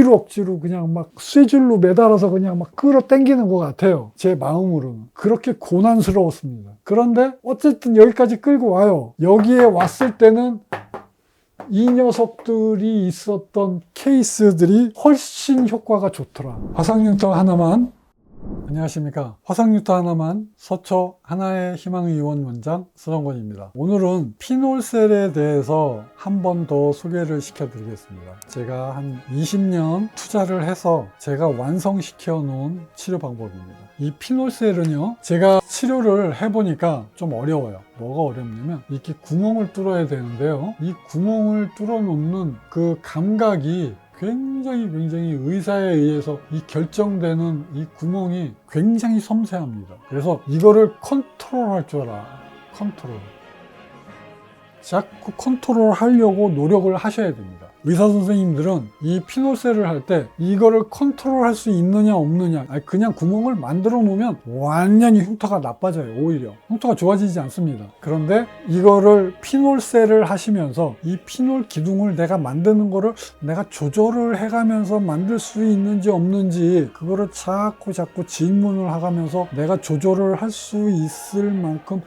억지로 그냥 막 쇠줄로 매달아서 그냥 막 끌어당기는 것 같아요. 제 마음으로는. 그렇게 고난스러웠습니다. 그런데 어쨌든 여기까지 끌고 와요. 여기에 왔을 때는 이 녀석들이 있었던 케이스들이 훨씬 효과가 좋더라. 화상융터 하나만. 안녕하십니까. 화상융터 하나만 서초 하나의 희망의원 원장 서정권입니다. 오늘은 피놀셀에 대해서 한 번 더 소개를 시켜드리겠습니다. 제가 한 20년 투자를 해서 제가 완성시켜 놓은 치료 방법입니다. 이 피놀셀은요, 제가 치료를 해보니까 좀 어려워요. 뭐가 어렵냐면 이렇게 구멍을 뚫어야 되는데요, 이 구멍을 뚫어 놓는 그 감각이 굉장히 의사에 의해서 이 결정되는 이 구멍이 굉장히 섬세합니다. 그래서 이거를 컨트롤할 줄 알아. 컨트롤. 자꾸 컨트롤 하려고 노력을 하셔야 됩니다. 의사 선생님들은 이 피놀셀을 할 때 이거를 컨트롤할 수 있느냐 없느냐, 그냥 구멍을 만들어 놓으면 완전히 흉터가 나빠져요. 오히려 흉터가 좋아지지 않습니다. 그런데 이거를 피놀셀을 하시면서 이 피놀 기둥을 내가 만드는 거를 내가 조절을 해가면서 만들 수 있는지 없는지, 그거를 자꾸 질문을 하면서 내가 조절을 할 수 있을 만큼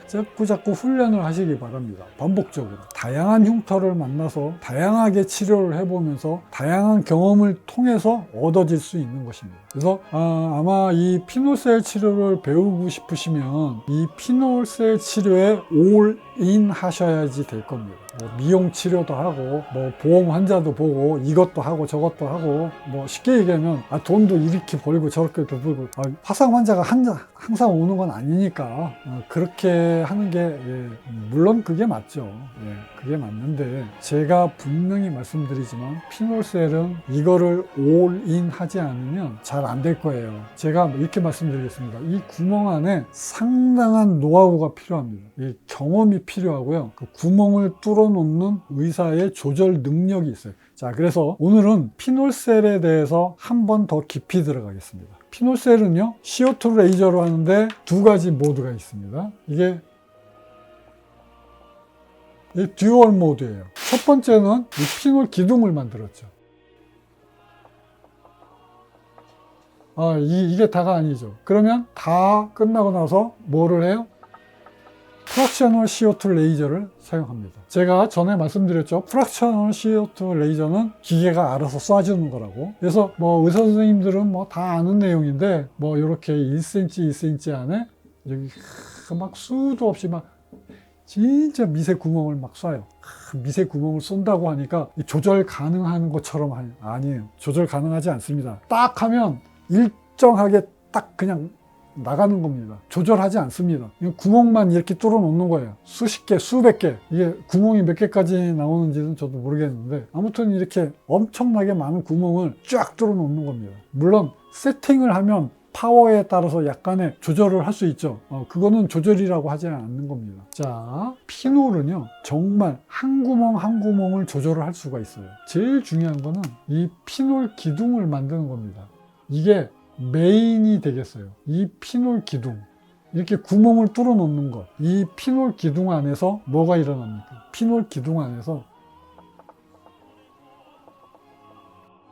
자꾸 훈련을 하시기 바랍니다. 반복적으로 다양한 흉터를 만나서 다양하게 치료를 해보면서 다양한 경험을 통해서 얻어질 수 있는 것입니다. 그래서 아마 이 피놀셀 치료를 배우고 싶으시면 이 피놀셀 치료에 올인 하셔야지 될 겁니다. 뭐 미용 치료도 하고 뭐 보험 환자도 보고 이것도 하고 저것도 하고, 뭐 쉽게 얘기하면 돈도 이렇게 벌고 저렇게 벌고, 화상 환자가 항상 오는 건 아니니까 그렇게 하는 게 물론 그게 맞죠. 그게 맞는데 제가 분명히 말씀드리지만 피놀셀은 이거를 올인 하지 않으면 잘 안 될 거예요. 제가 이렇게 말씀드리겠습니다. 이 구멍 안에 상당한 노하우가 필요합니다. 이 경험이 필요하고요. 그 구멍을 뚫어 놓는 의사의 조절 능력이 있어요. 자, 그래서 오늘은 피놀셀에 대해서 한 번 더 깊이 들어가겠습니다. 피놀셀은요, CO2 레이저로 하는데 두 가지 모드가 있습니다. 이게 듀얼 모드예요. 첫 번째는 이 피놀 기둥을 만들었죠. 이게 다가 아니죠. 그러면 다 끝나고 나서 뭐를 해요? 프락셔널 CO2 레이저를 사용합니다. 제가 전에 말씀드렸죠. 프락셔널 CO2 레이저는 기계가 알아서 쏴주는 거라고. 그래서 뭐 의사 선생님들은 뭐 다 아는 내용인데, 뭐 이렇게 1cm, 2cm 안에 여기 막 수도 없이 막 진짜 미세 구멍을 막 쏴요. 미세 구멍을 쏜다고 하니까 조절 가능한 것처럼 아니에요. 조절 가능하지 않습니다. 딱 하면 일정하게 딱 그냥 나가는 겁니다. 조절하지 않습니다. 구멍만 이렇게 뚫어 놓는 거예요. 수십 개, 수백 개. 이게 구멍이 몇 개까지 나오는지는 저도 모르겠는데, 아무튼 이렇게 엄청나게 많은 구멍을 쫙 뚫어 놓는 겁니다. 물론 세팅을 하면 파워에 따라서 약간의 조절을 할 수 있죠. 그거는 조절이라고 하지 않는 겁니다. 자, 피놀은요, 정말 한 구멍 한 구멍을 조절을 할 수가 있어요. 제일 중요한 거는 이 피놀 기둥을 만드는 겁니다. 이게 메인이 되겠어요. 이 피놀 기둥, 이렇게 구멍을 뚫어 놓는 것, 이 피놀 기둥 안에서 뭐가 일어납니까? 피놀 기둥 안에서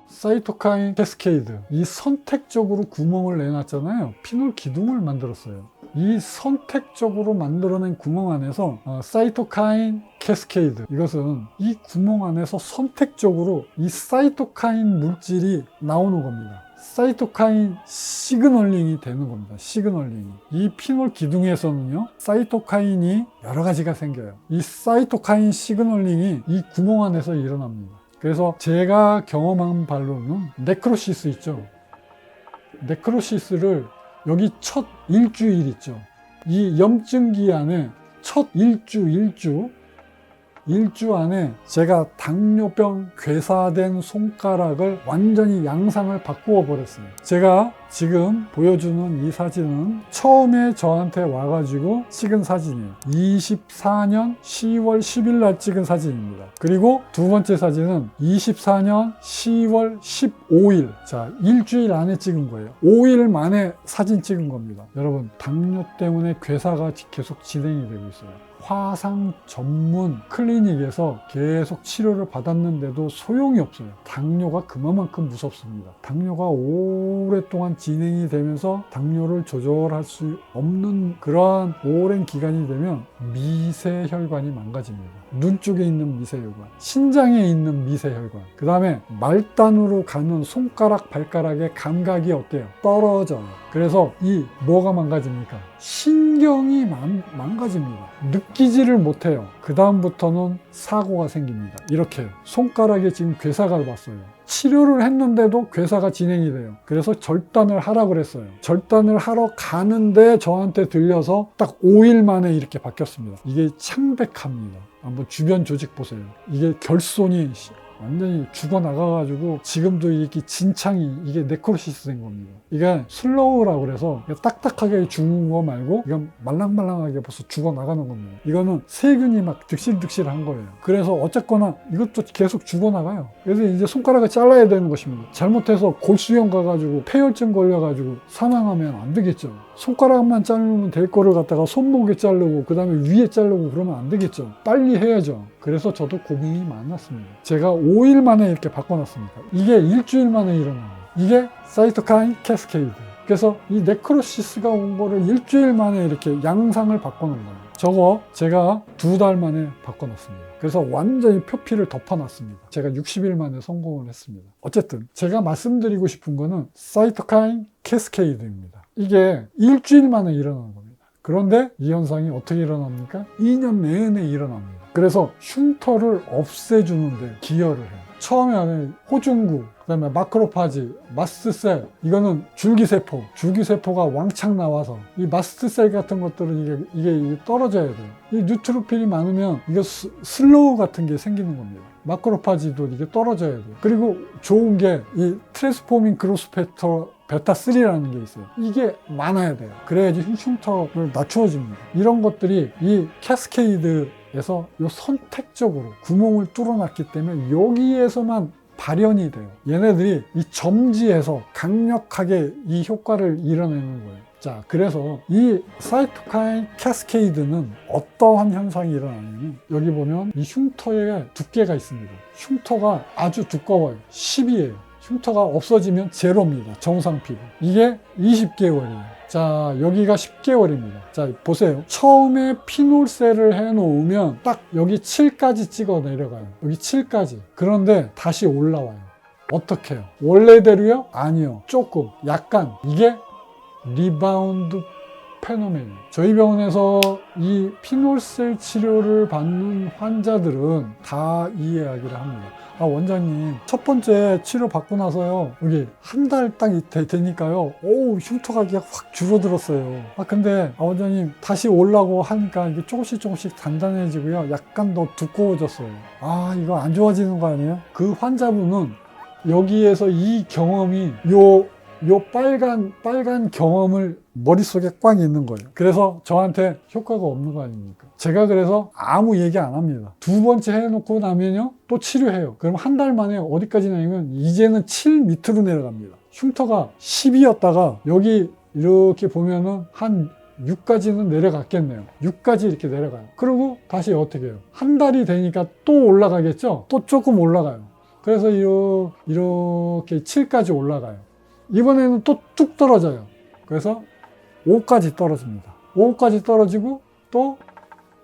사이토카인 캐스케이드, 이 선택적으로 구멍을 내놨잖아요. 피놀 기둥을 만들었어요. 이 선택적으로 만들어낸 구멍 안에서 사이토카인 캐스케이드, 이것은 이 구멍 안에서 선택적으로 이 사이토카인 물질이 나오는 겁니다. 사이토카인 시그널링이 되는 겁니다. 시그널링이. 이 피놀 기둥에서는요, 사이토카인이 여러 가지가 생겨요. 이 사이토카인 시그널링이 이 구멍 안에서 일어납니다. 그래서 제가 경험한 바로는 네크로시스 있죠. 네크로시스를 여기 첫 일주일 있죠. 이 염증기 안에 첫 일주 안에 제가 당뇨병 괴사된 손가락을 완전히 양상을 바꾸어 버렸어요. 제가 지금 보여주는 이 사진은 처음에 저한테 와가지고 찍은 사진이에요. 24년 10월 10일 날 찍은 사진입니다. 그리고 두 번째 사진은 24년 10월 15일. 자, 일주일 안에 찍은 거예요. 5일 만에 사진 찍은 겁니다. 여러분, 당뇨 때문에 괴사가 계속 진행이 되고 있어요. 화상 전문 클리닉에서 계속 치료를 받았는데도 소용이 없어요. 당뇨가 그만큼 무섭습니다. 당뇨가 오랫동안 진행이 되면서 당뇨를 조절할 수 없는 그러한 오랜 기간이 되면 미세혈관이 망가집니다. 눈 쪽에 있는 미세혈관, 신장에 있는 미세혈관, 그 다음에 말단으로 가는 손가락, 발가락의 감각이 어때요? 떨어져요. 그래서 이 뭐가 망가집니까? 신경이 망가집니다. 느끼지를 못해요. 그 다음부터는 사고가 생깁니다. 이렇게 손가락에 지금 괴사가 왔어요. 치료를 했는데도 괴사가 진행이 돼요. 그래서 절단을 하라고 그랬어요. 절단을 하러 가는데 저한테 들려서 딱 5일 만에 이렇게 바뀌었습니다. 이게 창백합니다. 한번 주변 조직 보세요. 이게 결손이 완전히 죽어나가가지고 지금도 이렇게 진창이 이게 네크로시스 된 겁니다. 이게 슬로우라고 그래서 딱딱하게 죽은 거 말고 이건 말랑말랑하게 벌써 죽어나가는 겁니다. 이거는 세균이 막 득실득실한 거예요. 그래서 어쨌거나 이것도 계속 죽어나가요. 그래서 이제 손가락을 잘라야 되는 것입니다. 잘못해서 골수염 가가지고 폐혈증 걸려가지고 사망하면 안 되겠죠. 손가락만 자르면 될 거를 갖다가 손목에 자르고 그 다음에 위에 자르고 그러면 안 되겠죠. 빨리 해야죠. 그래서 저도 고민이 많았습니다. 제가 5일 만에 이렇게 바꿔놨습니다. 이게 일주일 만에 일어나요. 이게 사이토카인 캐스케이드. 그래서 이 네크로시스가 온 거를 일주일 만에 이렇게 양상을 바꿔놓은 거예요. 저거 제가 2달 만에 바꿔놨습니다. 그래서 완전히 표피를 덮어놨습니다. 제가 60일 만에 성공을 했습니다. 어쨌든 제가 말씀드리고 싶은 거는 사이토카인 캐스케이드입니다. 이게 일주일 만에 일어나는 겁니다. 그런데 이 현상이 어떻게 일어납니까? 2년 내내 일어납니다. 그래서 흉터를 없애주는데 기여를 해요. 처음에 호중구, 그 다음에 마크로파지, 마스트셀, 이거는 줄기세포가 왕창 나와서 이 마스트셀 같은 것들은 이게 떨어져야 돼요. 이 뉴트로필이 많으면 이게 슬로우 같은 게 생기는 겁니다. 마크로파지도 이게 떨어져야 돼요. 그리고 좋은 게 이 트랜스포밍 그로스 팩터 베타3라는 게 있어요. 이게 많아야 돼요. 그래야지 흉터를 낮추어집니다. 이런 것들이 이 캐스케이드에서 요 선택적으로 구멍을 뚫어놨기 때문에 여기에서만 발현이 돼요. 얘네들이 이 점지에서 강력하게 이 효과를 이뤄내는 거예요. 자, 그래서 이 사이토카인 캐스케이드는 어떠한 현상이 일어나냐면 여기 보면 이 흉터에 두께가 있습니다. 흉터가 아주 두꺼워요. 10이에요. 흉터가 없어지면 제로입니다. 정상 피부. 이게 20개월이에요. 자, 여기가 10개월입니다. 자, 보세요. 처음에 피놀셀을 해놓으면 딱 여기 7까지 찍어 내려가요. 여기 7까지. 그런데 다시 올라와요. 어떻게 해요? 원래대로요? 아니요. 조금. 약간. 이게 리바운드 페노멘이에요. 저희 병원에서 이 피놀셀 치료를 받는 환자들은 다 이 이야기를 합니다. 아, 원장님, 첫 번째 치료 받고 나서요, 여기 한 달 딱 되니까요, 오우, 흉터가 확 줄어들었어요. 아, 근데, 원장님, 다시 오려고 하니까 이게 조금씩 단단해지고요, 약간 더 두꺼워졌어요. 아, 이거 안 좋아지는 거 아니에요? 그 환자분은 여기에서 이 경험이 요 빨간 경험을 머릿속에 꽉 있는 거예요. 그래서 저한테 효과가 없는 거 아닙니까? 제가 그래서 아무 얘기 안 합니다. 두 번째 해놓고 나면요, 또 치료해요. 그럼 한 달 만에 어디까지 나냐면 이제는 7 밑으로 내려갑니다. 흉터가 10이었다가 여기 이렇게 보면은 한 6까지는 내려갔겠네요. 6까지 이렇게 내려가요. 그리고 다시 어떻게 해요? 한 달이 되니까 또 올라가겠죠? 또 조금 올라가요. 그래서 이렇게 7까지 올라가요. 이번에는 또 뚝 떨어져요. 그래서 5까지 떨어집니다. 5까지 떨어지고 또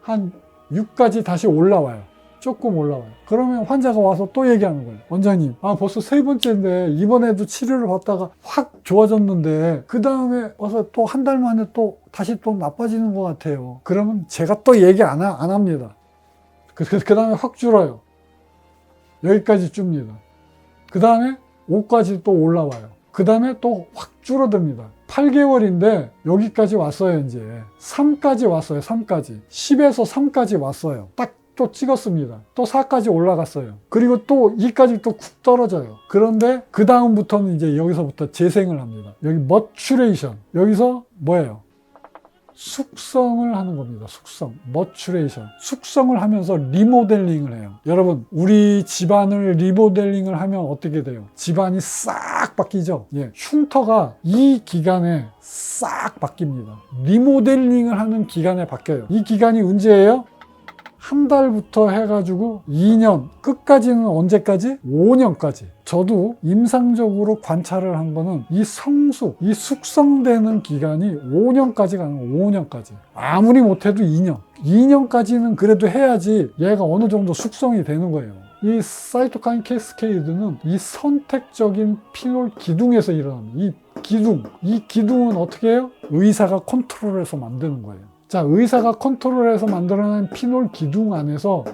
한 6까지 다시 올라와요. 조금 올라와요. 그러면 환자가 와서 또 얘기하는 거예요. 원장님, 벌써 세 번째인데 이번에도 치료를 받다가 확 좋아졌는데 그 다음에 와서 또 한 달 만에 또 다시 또 나빠지는 것 같아요. 그러면 제가 또 얘기 안 합니다. 그 다음에 확 줄어요. 여기까지 줍니다. 그 다음에 5까지 또 올라와요. 그 다음에 또 확 줄어듭니다. 8개월인데 여기까지 왔어요. 이제 3까지 왔어요. 3까지 10에서 3까지 왔어요. 딱 또 찍었습니다. 또 4까지 올라갔어요. 그리고 또 2까지 또 쿡 떨어져요. 그런데 그 다음부터는 이제 여기서부터 재생을 합니다. 여기 머추레이션. 여기서 뭐예요? 숙성을 하는 겁니다. 숙성, 머추레이션. 숙성을 하면서 리모델링을 해요. 여러분, 우리 집안을 리모델링을 하면 어떻게 돼요? 집안이 싹 바뀌죠? 예, 흉터가 이 기간에 싹 바뀝니다. 리모델링을 하는 기간에 바뀌어요. 이 기간이 언제예요? 한 달부터 해가지고 2년, 끝까지는 언제까지? 5년까지. 저도 임상적으로 관찰을 한 거는 이 성숙, 이 숙성되는 기간이 5년까지 가는 거예요. 5년까지. 아무리 못해도 2년. 2년까지는 그래도 해야지 얘가 어느 정도 숙성이 되는 거예요. 이 사이토카인 캐스케이드는 이 선택적인 피놀 기둥에서 일어납니다. 이 기둥은 어떻게 해요? 의사가 컨트롤해서 만드는 거예요. 자, 의사가 컨트롤해서 만들어낸 피놀 기둥 안에서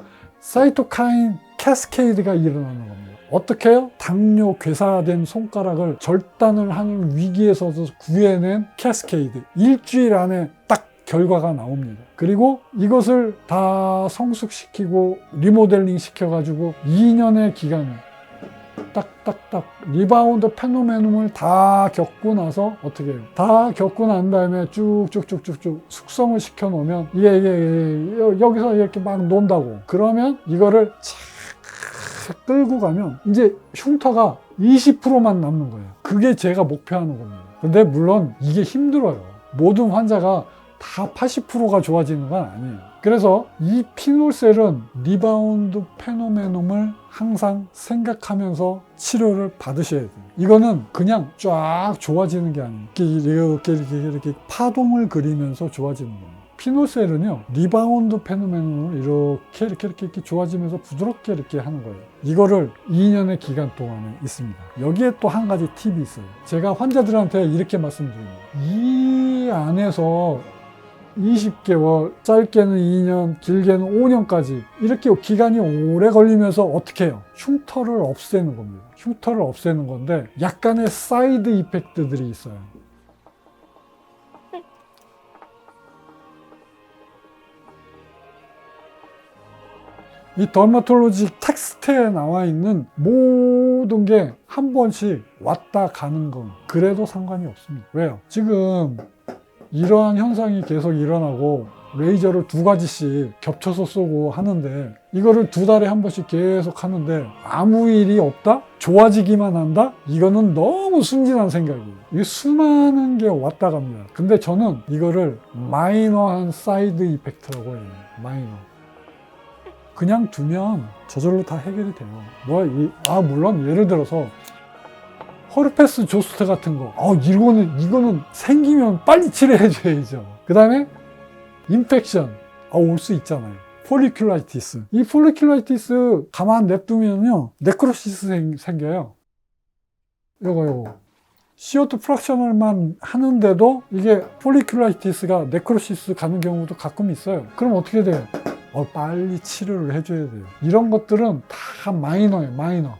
사이토카인 캐스케이드가 일어나는 겁니다. 어떻게 해요? 당뇨 괴사된 손가락을 절단을 하는 위기에서도 구해낸 캐스케이드. 일주일 안에 딱 결과가 나옵니다. 그리고 이것을 다 성숙시키고 리모델링 시켜가지고 2년의 기간을 딱딱딱 리바운드 페노메논을 다 겪고 나서 어떻게 해요? 다 겪고 난 다음에 쭉쭉쭉쭉쭉 숙성을 시켜 놓으면 이게 여기서 이렇게 막 논다고. 그러면 이거를 착 끌고 가면 이제 흉터가 20%만 남는 거예요. 그게 제가 목표하는 겁니다. 근데 물론 이게 힘들어요. 모든 환자가 다 80%가 좋아지는 건 아니에요. 그래서 이 피놀셀은 리바운드 페노메논을 항상 생각하면서 치료를 받으셔야 돼요. 이거는 그냥 쫙 좋아지는 게 아니에요. 이렇게 파동을 그리면서 좋아지는 겁니다. 피놀셀은요, 리바운드 페노메논을 이렇게 좋아지면서 부드럽게 이렇게 하는 거예요. 이거를 2년의 기간 동안에 있습니다. 여기에 또 한 가지 팁이 있어요. 제가 환자들한테 이렇게 말씀드립니다. 이 안에서 20개월, 짧게는 2년, 길게는 5년까지 이렇게 기간이 오래 걸리면서 어떻게 해요? 흉터를 없애는 겁니다. 흉터를 없애는 건데 약간의 사이드 이펙트들이 있어요. 이 더마톨로지 텍스트에 나와 있는 모든 게 한 번씩 왔다 가는 건 그래도 상관이 없습니다. 왜요? 지금 이러한 현상이 계속 일어나고 레이저를 2가지씩 겹쳐서 쏘고 하는데 이거를 2달에 한 번씩 계속 하는데 아무 일이 없다? 좋아지기만 한다? 이거는 너무 순진한 생각이에요. 이게 수많은 게 왔다 갑니다. 근데 저는 이거를 마이너한 사이드 이펙트라고 해요. 마이너. 그냥 두면 저절로 다 해결이 돼요. 물론 예를 들어서 허르페스 조스트 같은 거. 이거는 생기면 빨리 치료해줘야죠. 그 다음에 인펙션. 올 수 있잖아요. 폴리큘라이티스. 이 폴리큘라이티스 가만 냅두면요, 네크로시스 생겨요. 요거. CO2 프락셔널만 하는데도 이게 폴리큘라이티스가 네크로시스 가는 경우도 가끔 있어요. 그럼 어떻게 돼요? 빨리 치료를 해줘야 돼요. 이런 것들은 다 마이너예요.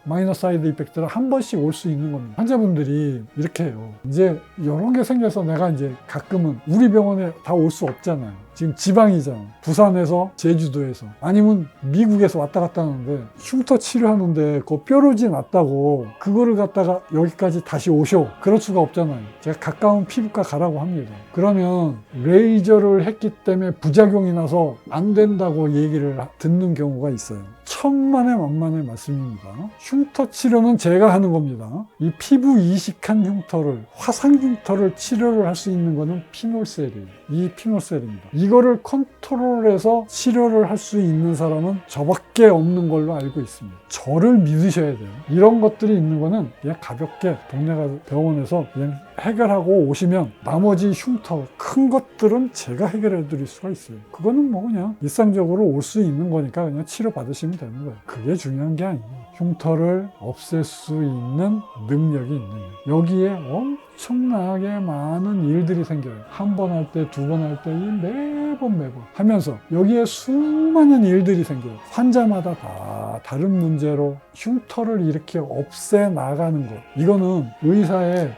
마이너 사이드 이펙트를 한 번씩 올 수 있는 겁니다. 환자분들이 이렇게 해요. 이제 이런 게 생겨서 내가 이제 가끔은 우리 병원에 다 올 수 없잖아요. 지금 지방이잖아. 부산에서 제주도에서 아니면 미국에서 왔다 갔다 하는데 흉터 치료하는데 그 뾰루지 났다고 그거를 갖다가 여기까지 다시 오셔. 그럴 수가 없잖아요. 제가 가까운 피부과 가라고 합니다. 그러면 레이저를 했기 때문에 부작용이 나서 안 된다고 얘기를 듣는 경우가 있어요. 천만의 만만의 말씀입니다. 흉터 치료는 제가 하는 겁니다. 이 피부 이식한 흉터를, 화상 흉터를 치료를 할 수 있는 거는 피놀셀이에요. 이 피놀셀입니다. 이거를 컨트롤해서 치료를 할 수 있는 사람은 저밖에 없는 걸로 알고 있습니다. 저를 믿으셔야 돼요. 이런 것들이 있는 거는 그냥 가볍게 동네 가서 병원에서 그냥 해결하고 오시면 나머지 흉터, 큰 것들은 제가 해결해 드릴 수가 있어요. 그거는 뭐 그냥 일상적으로 올 수 있는 거니까 그냥 치료 받으시면 되는 거예요. 그게 중요한 게 아니에요. 흉터를 없앨 수 있는 능력이 있는 거예요. 여기에 엄청나게 많은 일들이 생겨요. 한 번 할 때, 2번 할 때, 매번 하면서 여기에 수많은 일들이 생겨요. 환자마다 다 다른 문제로 흉터를 이렇게 없애 나가는 것. 이거는 의사의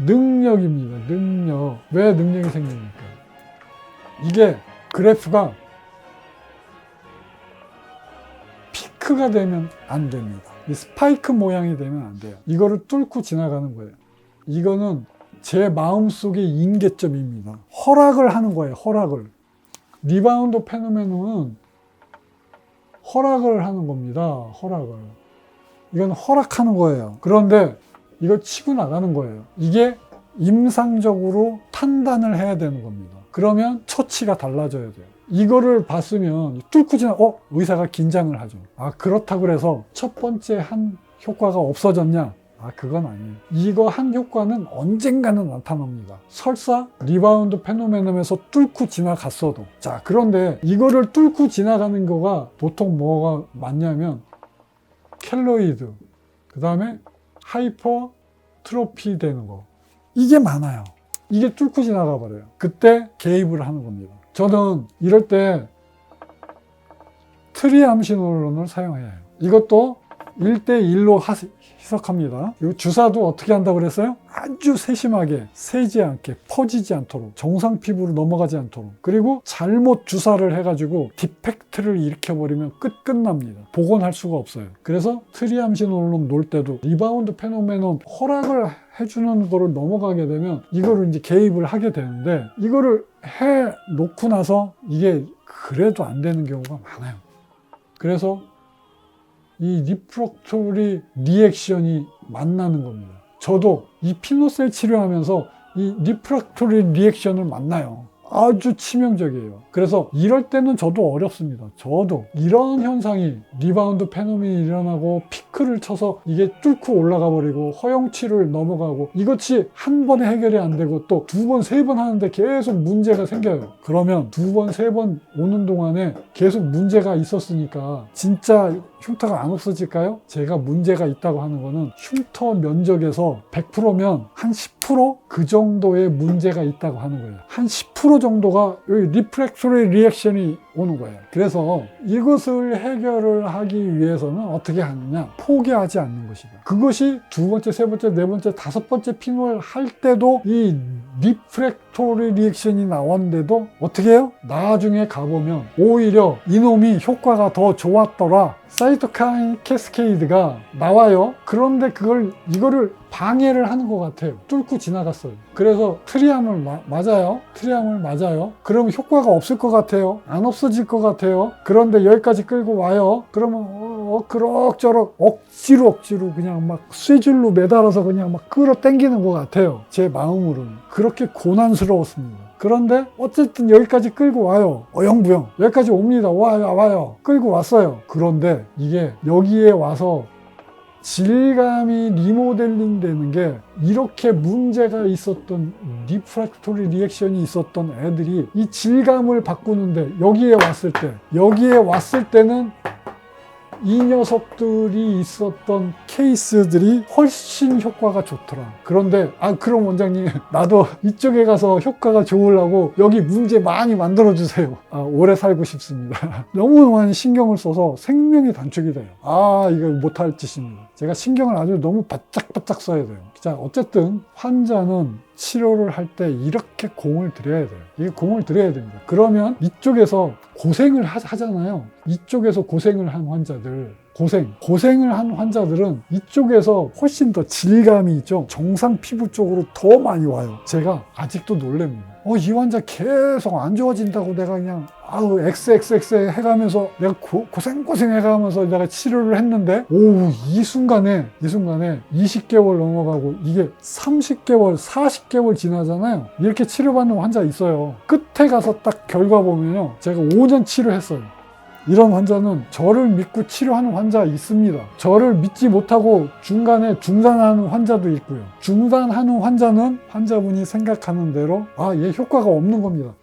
능력입니다. 능력. 왜 능력이 생깁니까? 이게 그래프가 피크가 되면 안 됩니다. 이 스파이크 모양이 되면 안 돼요. 이거를 뚫고 지나가는 거예요. 이거는 제 마음속의 임계점입니다. 허락을 하는 거예요. 허락을. 리바운드 페노메논은 허락을 하는 겁니다. 허락을. 이건 허락하는 거예요. 그런데 이걸 치고 나가는 거예요. 이게 임상적으로 판단을 해야 되는 겁니다. 그러면 처치가 달라져야 돼요. 이거를 봤으면 뚫고 지나 의사가 긴장을 하죠. 그렇다고 해서 첫 번째 한 효과가 없어졌냐? 그건 아니에요. 이거 한 효과는 언젠가는 나타납니다. 설사 리바운드 페노메논에서 뚫고 지나갔어도. 자, 그런데 이거를 뚫고 지나가는 거가 보통 뭐가 많냐면 켈로이드, 그 다음에 하이퍼트로피 되는 거. 이게 많아요. 이게 뚫고 지나가 버려요. 그때 개입을 하는 겁니다. 저는 이럴 때 트리암시놀론을 사용해야 해요. 이것도 1대1로 희석합니다. 이 주사도 어떻게 한다고 그랬어요? 아주 세심하게, 세지 않게, 퍼지지 않도록, 정상 피부로 넘어가지 않도록. 그리고 잘못 주사를 해가지고 디펙트를 일으켜버리면 끝납니다. 복원할 수가 없어요. 그래서 트리암시놀론 놓을 때도 리바운드 페노메논 허락을 해주는 거를 넘어가게 되면 이거를 이제 개입을 하게 되는데, 이거를 해 놓고 나서 이게 그래도 안 되는 경우가 많아요. 그래서 이 리프락토리 리액션이 만나는 겁니다. 저도 이 피노셀 치료하면서 이 리프락토리 리액션을 만나요. 아주 치명적이에요. 그래서 이럴 때는 저도 어렵습니다. 저도 이런 현상이 리바운드 페노멘이 일어나고 피크를 쳐서 이게 뚫고 올라가 버리고 허용치를 넘어가고, 이것이 한 번에 해결이 안 되고 또 두 번, 세 번 하는데 계속 문제가 생겨요. 그러면 두 번, 세 번 오는 동안에 계속 문제가 있었으니까 진짜 흉터가 안 없어질까요? 제가 문제가 있다고 하는 거는 흉터 면적에서 100%면 한 10% 그 정도의 문제가 있다고 하는 거예요. 한 10% 정도가 리프렉토리 리액션이 오는 거예요. 그래서 이것을 해결을 하기 위해서는 어떻게 하느냐? 포기하지 않는 것이다. 그것이 두 번째, 세 번째, 네 번째, 다섯 번째 피놀 할 때도 이 리프렉토리 리액션이 나왔는데도 어떻게 해요? 나중에 가보면 오히려 이놈이 효과가 더 좋았더라. 사이토카인 캐스케이드가 나와요. 그런데 이거를 방해를 하는 것 같아요. 뚫고 지나갔어요. 그래서 트리암을 맞아요. 트리암을 맞아요. 그러면 효과가 없을 것 같아요. 안 없어질 것 같아요. 그런데 여기까지 끌고 와요. 그러면 그럭저럭 억지로 그냥 막 쇠줄로 매달아서 그냥 막 끌어당기는 것 같아요. 제 마음으로는. 그렇게 고난스러웠습니다. 그런데 어쨌든 여기까지 끌고 와요. 어영부영 여기까지 옵니다. 와요. 끌고 왔어요. 그런데 이게 여기에 와서 질감이 리모델링 되는 게, 이렇게 문제가 있었던 리프락토리 리액션이 있었던 애들이 이 질감을 바꾸는데 여기에 왔을 때는 이 녀석들이 있었던 케이스들이 훨씬 효과가 좋더라. 그런데 그럼 원장님, 나도 이쪽에 가서 효과가 좋으려고 여기 문제 많이 만들어주세요. 오래 살고 싶습니다. 너무 많이 신경을 써서 생명이 단축이 돼요. 이거 못할 짓입니다. 제가 신경을 아주 너무 바짝바짝 써야 돼요. 자, 어쨌든 환자는 치료를 할 때 이렇게 공을 들여야 돼요. 이게 공을 들여야 됩니다. 그러면 이쪽에서 고생을 하잖아요. 이쪽에서 고생을 한 환자들, 고생을 한 환자들은 이쪽에서 훨씬 더 질감이 있죠. 정상 피부 쪽으로 더 많이 와요. 제가 아직도 놀랍니다. 이 환자 계속 안 좋아진다고 내가 그냥 XXX 해가면서 내가 고생 해가면서 내가 치료를 했는데, 이 순간에 20개월 넘어가고 이게 30개월, 40개월 지나잖아요. 이렇게 치료받는 환자 있어요. 끝에 가서 딱 결과 보면요, 제가 5년 치료했어요. 이런 환자는 저를 믿고 치료하는 환자 있습니다. 저를 믿지 못하고 중간에 중단하는 환자도 있고요. 중단하는 환자는 환자분이 생각하는 대로 얘 효과가 없는 겁니다.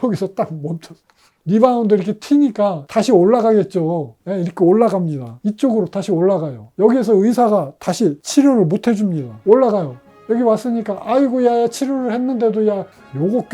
여기서 딱 멈췄어요. 리바운드 이렇게 튀니까 다시 올라가겠죠. 이렇게 올라갑니다. 이쪽으로 다시 올라가요. 여기에서 의사가 다시 치료를 못 해줍니다. 올라가요. 여기 왔으니까 아이고 야 치료를 했는데도 요거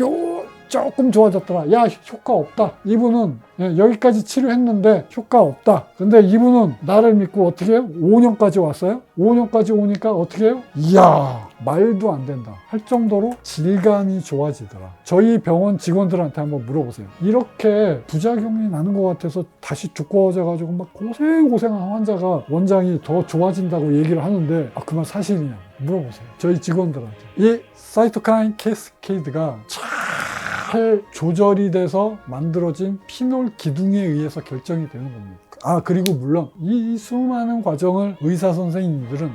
조금 좋아졌더라. 야, 효과 없다. 이분은 여기까지 치료했는데 효과 없다. 근데 이분은 나를 믿고 어떻게 해요? 5년까지 왔어요? 5년까지 오니까 어떻게 해요? 이야, 말도 안 된다 할 정도로 질감이 좋아지더라. 저희 병원 직원들한테 한번 물어보세요. 이렇게 부작용이 나는 것 같아서 다시 두꺼워져가지고 막 고생고생한 환자가 원장이 더 좋아진다고 얘기를 하는데 그 말 사실이냐 물어보세요. 저희 직원들한테. 이 사이토카인 캐스케이드가 잘 조절이 돼서 만들어진 피놀 기둥에 의해서 결정이 되는 겁니다. 그리고 물론 이 수많은 과정을 의사 선생님들은 다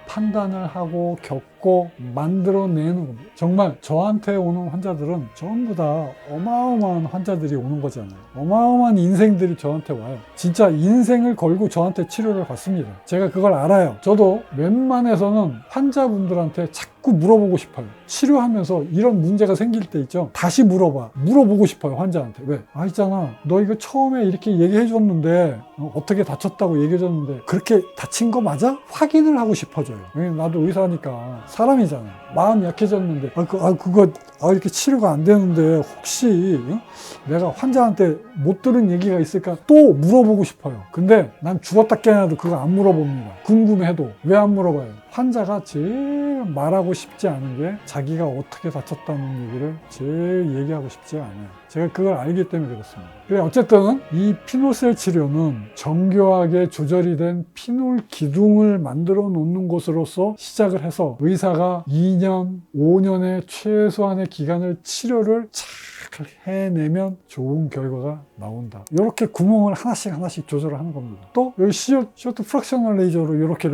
판단을 하고 겪고 만들어내는 겁니다. 정말 저한테 오는 환자들은 전부 다 어마어마한 환자들이 오는 거잖아요. 어마어마한 인생들이 저한테 와요. 진짜 인생을 걸고 저한테 치료를 받습니다. 제가 그걸 알아요. 저도 웬만해서는 환자분들한테 자꾸 물어보고 싶어요. 치료하면서 이런 문제가 생길 때 있죠. 다시 물어보고 싶어요. 환자한테. 왜? 있잖아. 너 이거 처음에 이렇게 얘기해 줬는데 어떻게 다쳤다고 얘기해 줬는데 그렇게 다친 거 맞아? 확인을 하고 싶어져요. 나도 의사니까 사람이잖아요. 마음 약해졌는데 그거 이렇게 치료가 안 되는데 혹시 내가 환자한테 못 들은 얘기가 있을까 또 물어보고 싶어요. 근데 난 죽었다 깨어나도 그거 안 물어봅니다. 궁금해도. 왜 안 물어봐요? 환자가 제일 말하고 싶지 않은 게 자기가 어떻게 다쳤다는 얘기를 제일 얘기하고 싶지 않아요. 제가 그걸 알기 때문에 그렇습니다. 그래, 어쨌든 이 피놀셀 치료는 정교하게 조절이 된 피놀 기둥을 만들어 놓는 것으로서 시작을 해서 의사가 2년, 5년의 최소한의 기간을 치료를 잘 해내면 좋은 결과가 나온다. 이렇게 구멍을 하나씩 조절을 하는 겁니다. 또 여기 쇼트 프랙셔널 레이저로 이렇게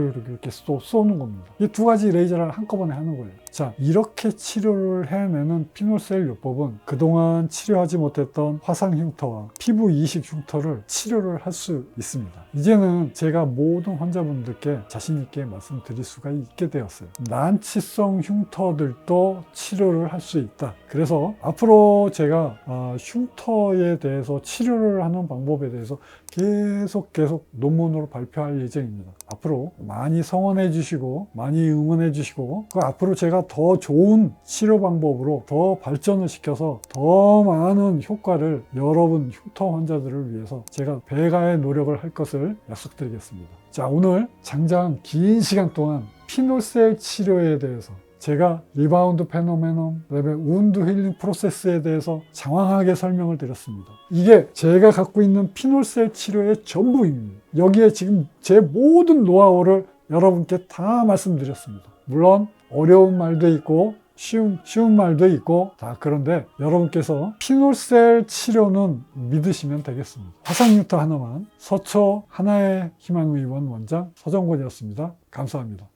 쏘는 겁니다. 이 두 가지 레이저를 한꺼번에 하는 거예요. 자, 이렇게 치료를 해내는 피놀셀 요법은 그동안 치료하지 못했던 화상 흉터와 피부 이식 흉터를 치료를 할 수 있습니다. 이제는 제가 모든 환자분들께 자신 있게 말씀드릴 수가 있게 되었어요. 난치성 흉터들도 치료를 할 수 있다. 그래서 앞으로 제가 흉터에 대해서 치료를 하는 방법에 대해서 계속 논문으로 발표할 예정입니다. 앞으로 많이 성원해 주시고 많이 응원해 주시고 앞으로 제가 더 좋은 치료 방법으로 더 발전을 시켜서 더 많은 효과를 여러분 흉터 환자들을 위해서 제가 배가의 노력을 할 것을 약속드리겠습니다. 자, 오늘 장장 긴 시간 동안 피놀셀 치료에 대해서 제가 리바운드 페노메논, 그다음에 우운드 힐링 프로세스에 대해서 장황하게 설명을 드렸습니다. 이게 제가 갖고 있는 피놀셀 치료의 전부입니다. 여기에 지금 제 모든 노하우를 여러분께 다 말씀드렸습니다. 물론 어려운 말도 있고 쉬운 말도 있고 그런데 여러분께서 피놀셀 치료는 믿으시면 되겠습니다. 화상 흉터 하나만 서초 하나의 희망의원 원장 서정권이었습니다. 감사합니다.